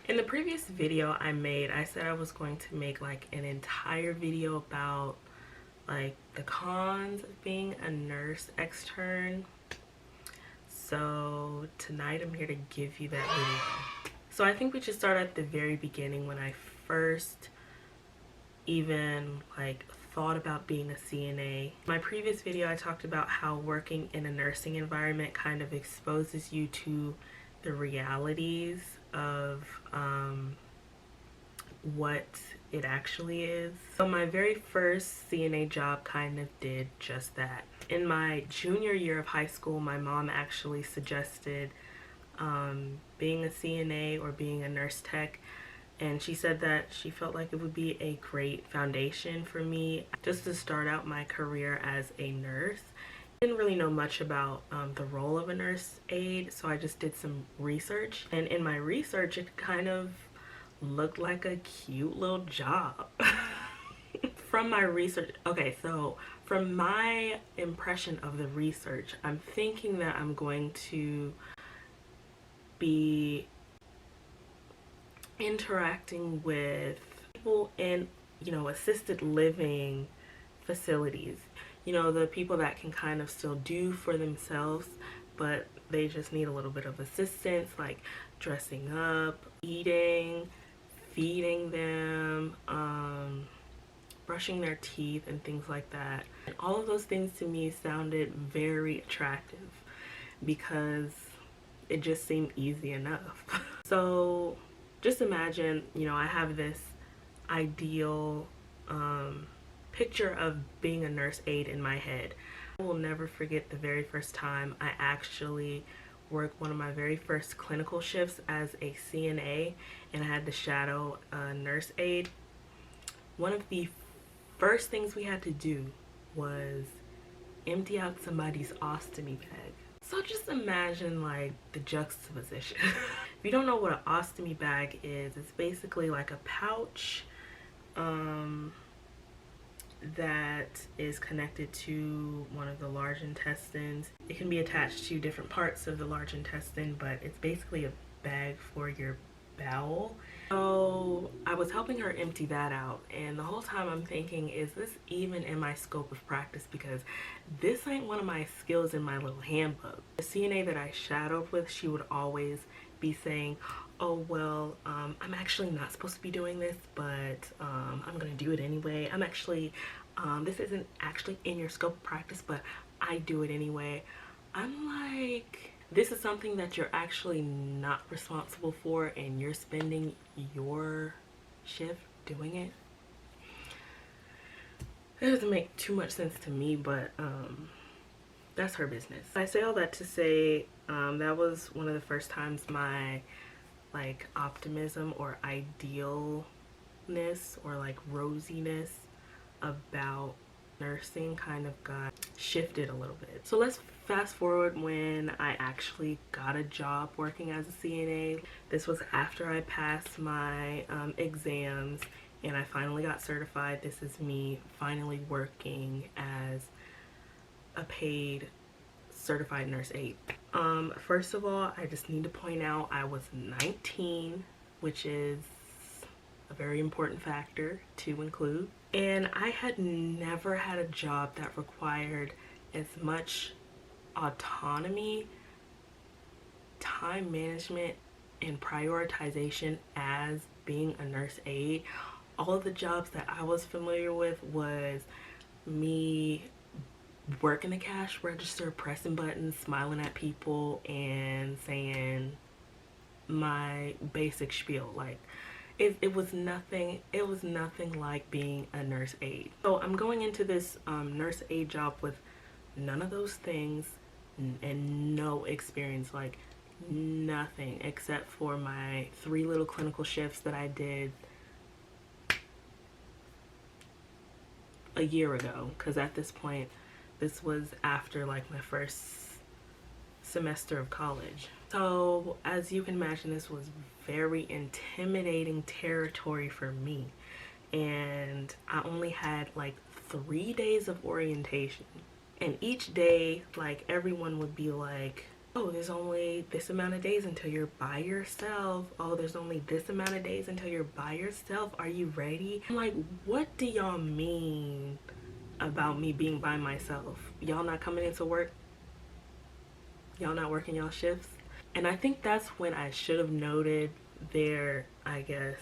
In the previous video I made, I said I was going to make like an entire video about like the cons of being a nurse extern. So tonight I'm here to give you that video. So I think we should start at the very beginning, when I first even like thought about being a CNA. My previous video I talked about how working in a nursing environment kind of exposes you to the realities of what it actually is. So my very first CNA job kind of did just that. In my junior year of high school, my mom actually suggested being a CNA or being a nurse tech, and she said that she felt like it would be a great foundation for me just to start out my career as a nurse. I didn't really know much about the role of a nurse aide, so I just did some research, and in my research it kind of looked like a cute little job. From my research, okay, so from my impression of the research, I'm thinking that I'm going to be interacting with people in, assisted living facilities. The people that can kind of still do for themselves, but they just need a little bit of assistance, like dressing up, eating, feeding them, brushing their teeth, and things like that. And all of those things to me sounded very attractive because it just seemed easy enough. So just imagine, I have this ideal picture of being a nurse aide in my head. I will never forget the very first time I actually worked one of my very first clinical shifts as a CNA, and I had to shadow a nurse aide. One of the first things we had to do was empty out somebody's ostomy bag. So just imagine like the juxtaposition. If you don't know what an ostomy bag is, it's basically like a pouch that is connected to one of the large intestines. It can be attached to different parts of the large intestine, but it's basically a bag for your bowel. So I was helping her empty that out, and the whole time I'm thinking, is this even in my scope of practice? Because this ain't one of my skills in my little handbook. The CNA that I shadowed with, she would always be saying, oh well, I'm actually not supposed to be doing this, but I'm gonna do it anyway. I'm actually this isn't actually in your scope of practice, but I do it anyway. I'm like, this is something that you're actually not responsible for, and you're spending your shift doing it. It doesn't make too much sense to me, but that's her business. I say all that to say that was one of the first times my like optimism or idealness or like rosiness about nursing kind of got shifted a little bit. So let's fast forward when I actually got a job working as a CNA. This was after I passed my exams and I finally got certified. This is me finally working as a paid certified nurse aide. First of all, I just need to point out I was 19, which is a very important factor to include. And I had never had a job that required as much autonomy, time management, and prioritization as being a nurse aide. All of the jobs that I was familiar with was me working the cash register, pressing buttons, smiling at people, and saying my basic spiel. Like it was nothing like being a nurse aide. So I'm going into this nurse aide job with none of those things and no experience, like nothing except for my 3 little clinical shifts that I did a year ago, because at this point this was after like my first semester of college. So as you can imagine, this was very intimidating territory for me, and I only had like 3 days of orientation, and each day like everyone would be like, oh, there's only this amount of days until you're by yourself. Oh, there's only this amount of days until you're by yourself. Are you ready? I'm like, what do y'all mean about me being by myself? Y'all not coming into work? Y'all not working y'all shifts? And I think that's when I should have noted their, I guess,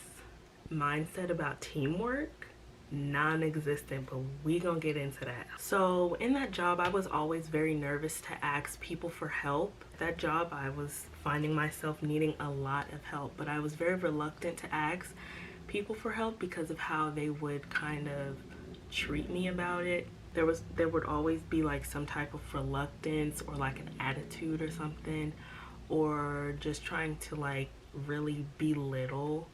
mindset about teamwork. Non-existent, but we gonna get into that. So in that job, I was always very nervous to ask people for help. That job, I was finding myself needing a lot of help, but I was very reluctant to ask people for help because of how they would kind of treat me about it. There would always be like some type of reluctance or like an attitude or something, or just trying to like really belittle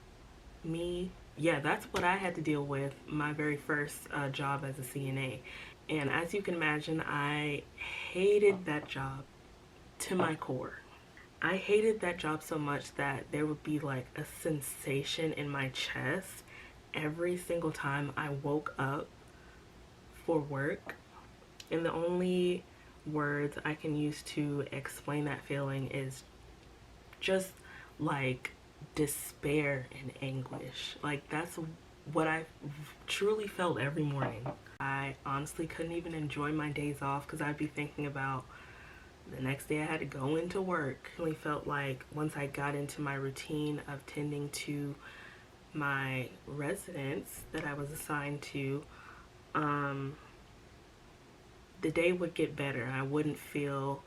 me. Yeah, that's what I had to deal with my very first job as a CNA. And as you can imagine, I hated that job to my core. I hated that job so much that there would be like a sensation in my chest every single time I woke up for work. And the only words I can use to explain that feeling is just like despair and anguish. Like that's what I truly felt every morning. I honestly couldn't even enjoy my days off because I'd be thinking about the next day I had to go into work. I really felt like once I got into my routine of tending to my residents that I was assigned to, the day would get better. I wouldn't feel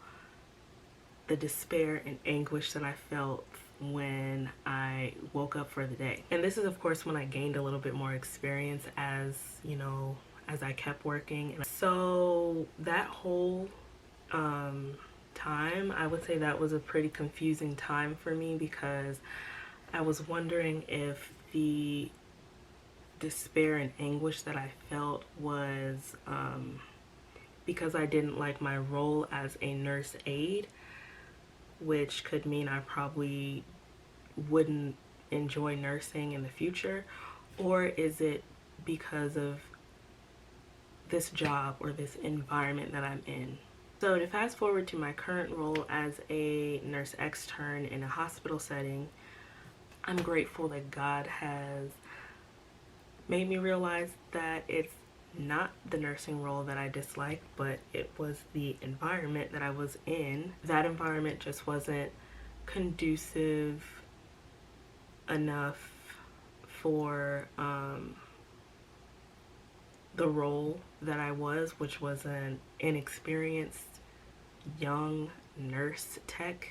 the despair and anguish that I felt when I woke up for the day. And this is of course when I gained a little bit more experience as, you know, as I kept working. And so that whole time, I would say that was a pretty confusing time for me because I was wondering if the despair and anguish that I felt was because I didn't like my role as a nurse aide, which could mean I probably wouldn't enjoy nursing in the future, or is it because of this job or this environment that I'm in. So to fast forward to my current role as a nurse extern in a hospital setting, I'm grateful that God has made me realize that it's not the nursing role that I disliked, but it was the environment that I was in. That environment just wasn't conducive enough for the role that I was, which was an inexperienced young nurse tech.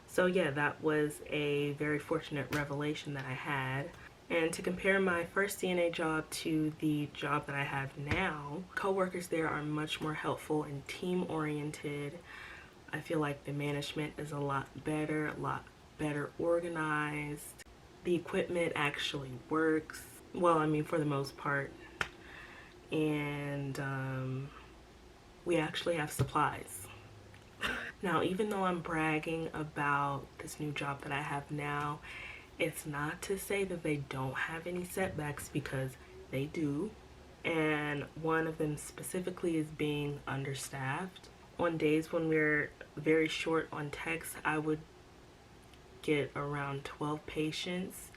So yeah, that was a very fortunate revelation that I had. And to compare my first CNA job to the job that I have now, coworkers there are much more helpful and team oriented. I feel like the management is a lot better organized. The equipment actually works. Well, I mean, for the most part. And we actually have supplies. Now, even though I'm bragging about this new job that I have now, it's not to say that they don't have any setbacks, because they do. And one of them specifically is being understaffed. On days when we're very short on techs, I would get around 12 patients.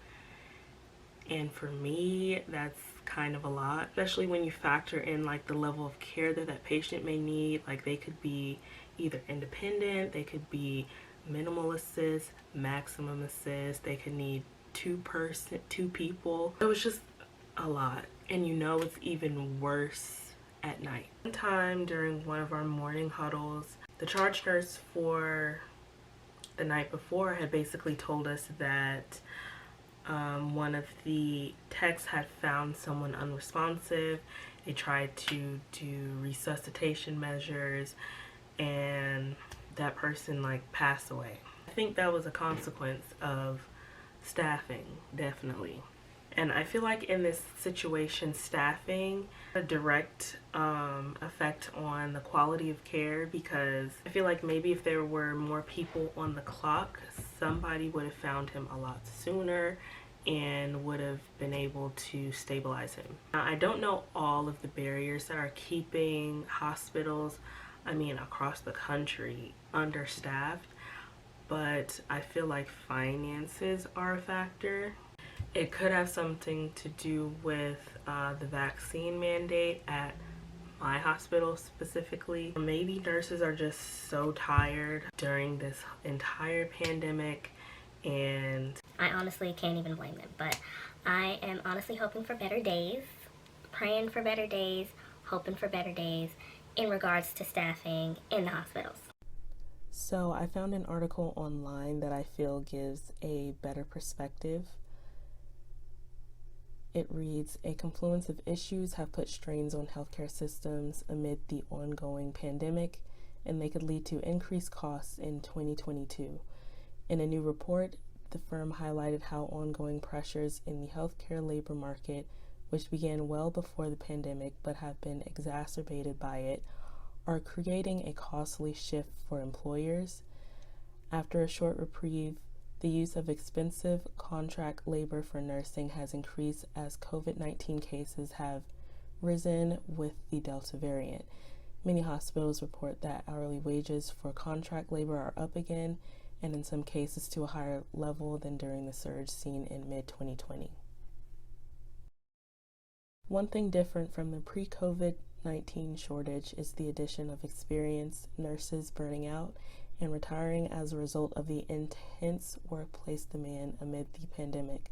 And for me, that's kind of a lot, especially when you factor in like the level of care that that patient may need. Like they could be either independent, they could be minimal assist, maximum assist, they could need two people. It was just a lot. And you know it's even worse at night. One time during one of our morning huddles, the charge nurse for the night before had basically told us that one of the techs had found someone unresponsive. They tried to do resuscitation measures and that person like passed away. I think that was a consequence of staffing, definitely. And I feel like in this situation, staffing had a direct effect on the quality of care, because I feel like maybe if there were more people on the clock, somebody would have found him a lot sooner and would have been able to stabilize him. Now, I don't know all of the barriers that are keeping hospitals, I mean across the country, understaffed. but I feel like finances are a factor. It could have something to do with the vaccine mandate at my hospital specifically. Maybe nurses are just so tired during this entire pandemic, and I honestly can't even blame them, but I am honestly hoping for better days, praying for better days, hoping for better days in regards to staffing in the hospitals. So I found an article online that I feel gives a better perspective. It reads, "A confluence of issues have put strains on healthcare systems amid the ongoing pandemic, and they could lead to increased costs in 2022. In a new report, the firm highlighted how ongoing pressures in the healthcare labor market, which began well before the pandemic but have been exacerbated by it, are creating a costly shift for employers. After a short reprieve, the use of expensive contract labor for nursing has increased as COVID-19 cases have risen with the Delta variant. Many hospitals report that hourly wages for contract labor are up again, and in some cases to a higher level than during the surge seen in mid-2020. One thing different from the pre-COVID-19 shortage is the addition of experienced nurses burning out and retiring as a result of the intense workplace demand amid the pandemic.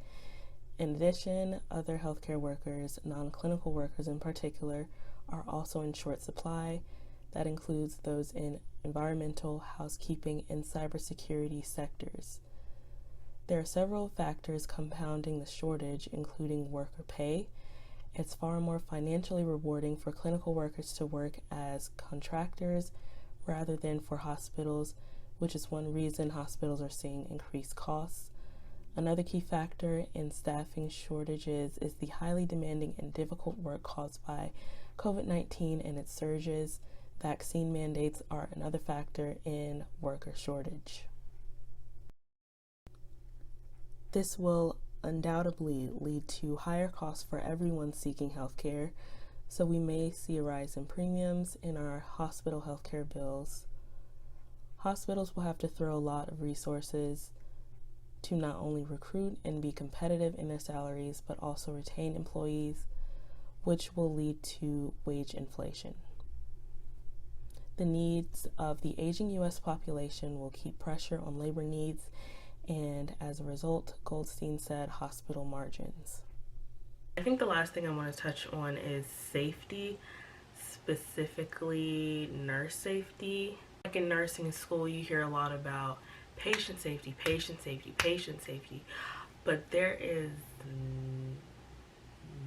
In addition, other healthcare workers, non-clinical workers in particular, are also in short supply. That includes those in environmental, housekeeping, and cybersecurity sectors. There are several factors compounding the shortage, including worker pay. It's far more financially rewarding for clinical workers to work as contractors rather than for hospitals, which is one reason hospitals are seeing increased costs. Another key factor in staffing shortages is the highly demanding and difficult work caused by COVID-19 and its surges. Vaccine mandates are another factor in worker shortage. This will undoubtedly lead to higher costs for everyone seeking healthcare, so we may see a rise in premiums in our hospital healthcare bills. Hospitals will have to throw a lot of resources to not only recruit and be competitive in their salaries, but also retain employees, which will lead to wage inflation. The needs of the aging U.S. population will keep pressure on labor needs, and as a result, Goldstein said, hospital margins. I think the last thing I want to touch on is safety, specifically nurse safety. Like in nursing school, you hear a lot about patient safety, patient safety, patient safety, but there is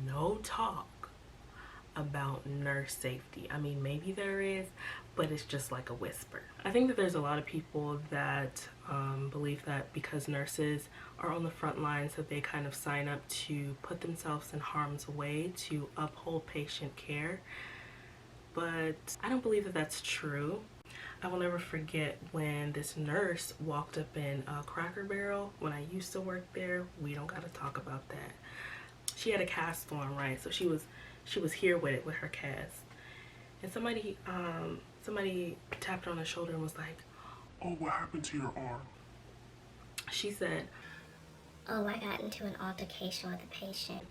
no talk about nurse safety. I mean, maybe there is, but it's just like a whisper. I think that there's a lot of people that believe that because nurses are on the front lines that they kind of sign up to put themselves in harm's way to uphold patient care, but I don't believe that that's true. I will never forget when this nurse walked up in Cracker Barrel when I used to work there. We don't gotta talk about that. She had a cast on, right? So she was here with it, with her cast. And somebody tapped her on the shoulder and was like, "Oh, what happened to your arm?" She said, "Oh, I got into an altercation with a patient."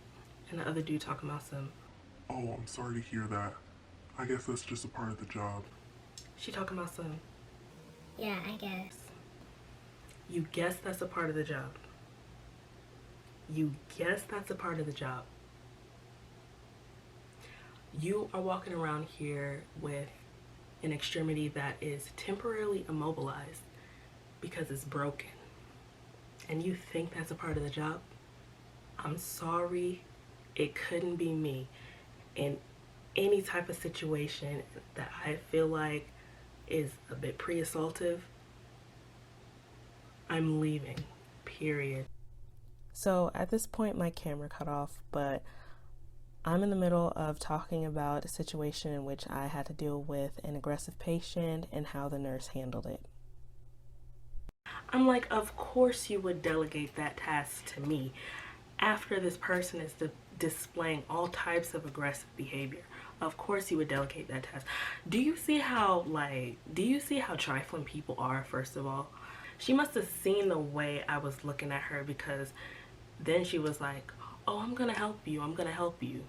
And the other dude talking about some, "Oh, I'm sorry to hear that. I guess that's just a part of the job." She talking about some, "Yeah, I guess." You guess that's a part of the job. You guess that's a part of the job. You are walking around here with an extremity that is temporarily immobilized because it's broken. And you think that's a part of the job? I'm sorry, it couldn't be me. In any type of situation that I feel like is a bit pre-assaultive, I'm leaving, period. So at this point my camera cut off, but I'm in the middle of talking about a situation in which I had to deal with an aggressive patient and how the nurse handled it. I'm like, of course you would delegate that task to me after this person is displaying all types of aggressive behavior. Of course you would delegate that task. Do you see how trifling people are, first of all? She must have seen the way I was looking at her, because then she was like, oh, I'm gonna help you, I'm gonna help you.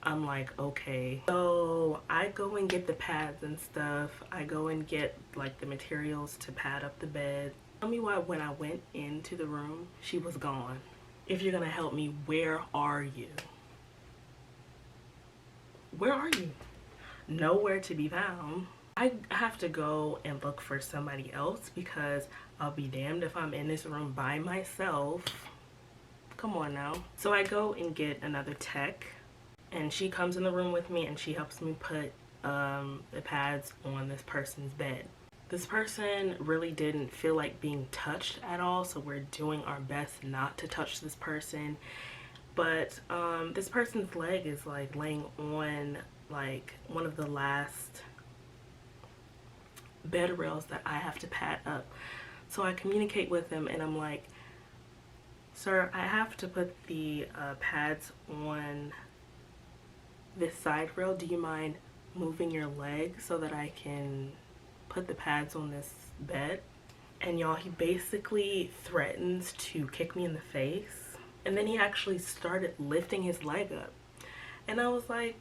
I'm like, okay. So I go and get the pads and stuff. I go and get like the materials to pad up the bed. Tell me why when I went into the room, she was gone. If you're gonna help me, where are you? Where are you? Nowhere to be found. I have to go and look for somebody else, because I'll be damned if I'm in this room by myself. Come on now. So I go and get another tech, and she comes in the room with me and she helps me put the pads on this person's bed. This person really didn't feel like being touched at all, so we're doing our best not to touch this person. But this person's leg is like laying on like one of the last bed rails that I have to pad up. So I communicate with him and I'm like, sir, I have to put the pads on this side rail. Do you mind moving your leg so that I can put the pads on this bed? And y'all, he basically threatens to kick me in the face. And then he actually started lifting his leg up. And I was like,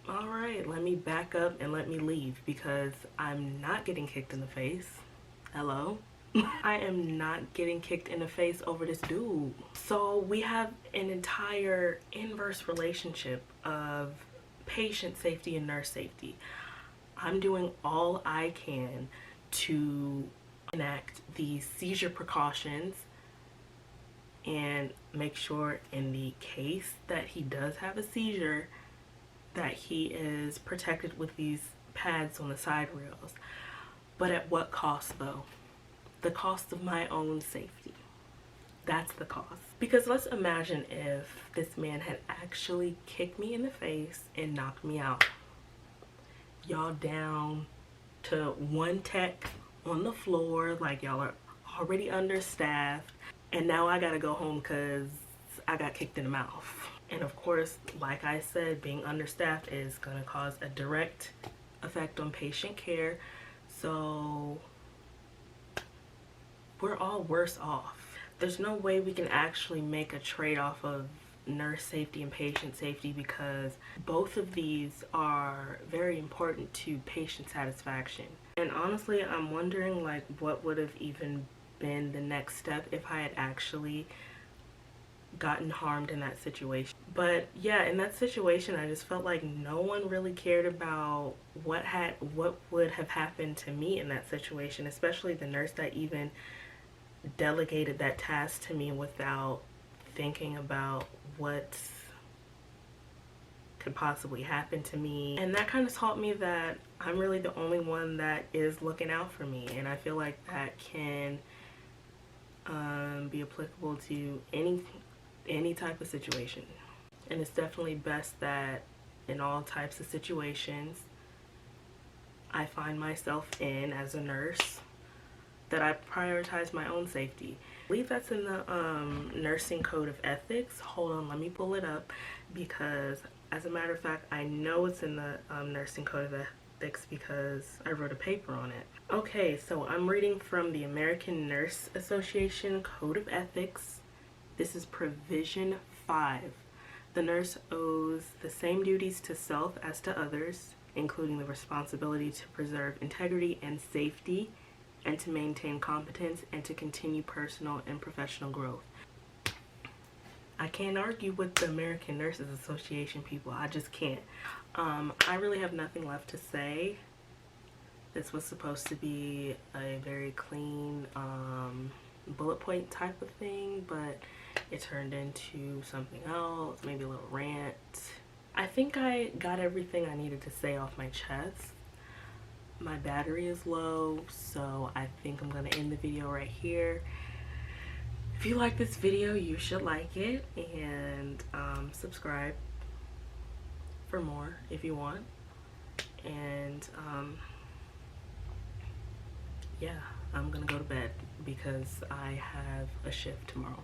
all right, let me back up and let me leave, because I'm not getting kicked in the face. Hello? I am not getting kicked in the face over this dude. So we have an entire inverse relationship of patient safety and nurse safety. I'm doing all I can to enact these seizure precautions and make sure in the case that he does have a seizure that he is protected with these pads on the side rails. But at what cost though? The cost of my own safety. That's the cost. Because let's imagine if this man had actually kicked me in the face and knocked me out. Y'all down to one tech on the floor, like y'all are already understaffed, and now I gotta go home because I got kicked in the mouth. And of course, like I said, being understaffed is gonna cause a direct effect on patient care. So we're all worse off. There's no way we can actually make a trade-off of nurse safety and patient safety, because both of these are very important to patient satisfaction. And honestly, I'm wondering like what would have even been the next step if I had actually gotten harmed in that situation. But yeah, in that situation, I just felt like no one really cared about what would have happened to me in that situation, especially the nurse that even delegated that task to me without thinking about what could possibly happen to me. And that kind of taught me that I'm really the only one that is looking out for me, and I feel like that can be applicable to any type of situation. And it's definitely best that in all types of situations I find myself in as a nurse, that I prioritize my own safety. I believe that's in the nursing code of ethics. Hold on, let me pull it up, because as a matter of fact, I know it's in the nursing code of ethics because I wrote a paper on it. Okay, so I'm reading from the American Nurse Association Code of Ethics. This is provision 5. The nurse owes the same duties to self as to others, including the responsibility to preserve integrity and safety, and to maintain competence, and to continue personal and professional growth. I can't argue with the American Nurses Association people. I just can't. I really have nothing left to say. This was supposed to be a very clean bullet point type of thing, but it turned into something else, maybe a little rant. I think I got everything I needed to say off my chest. My battery is low, so I think I'm gonna end the video right here. If you like this video, you should like it, and subscribe for more if you want. And yeah, I'm gonna go to bed because I have a shift tomorrow.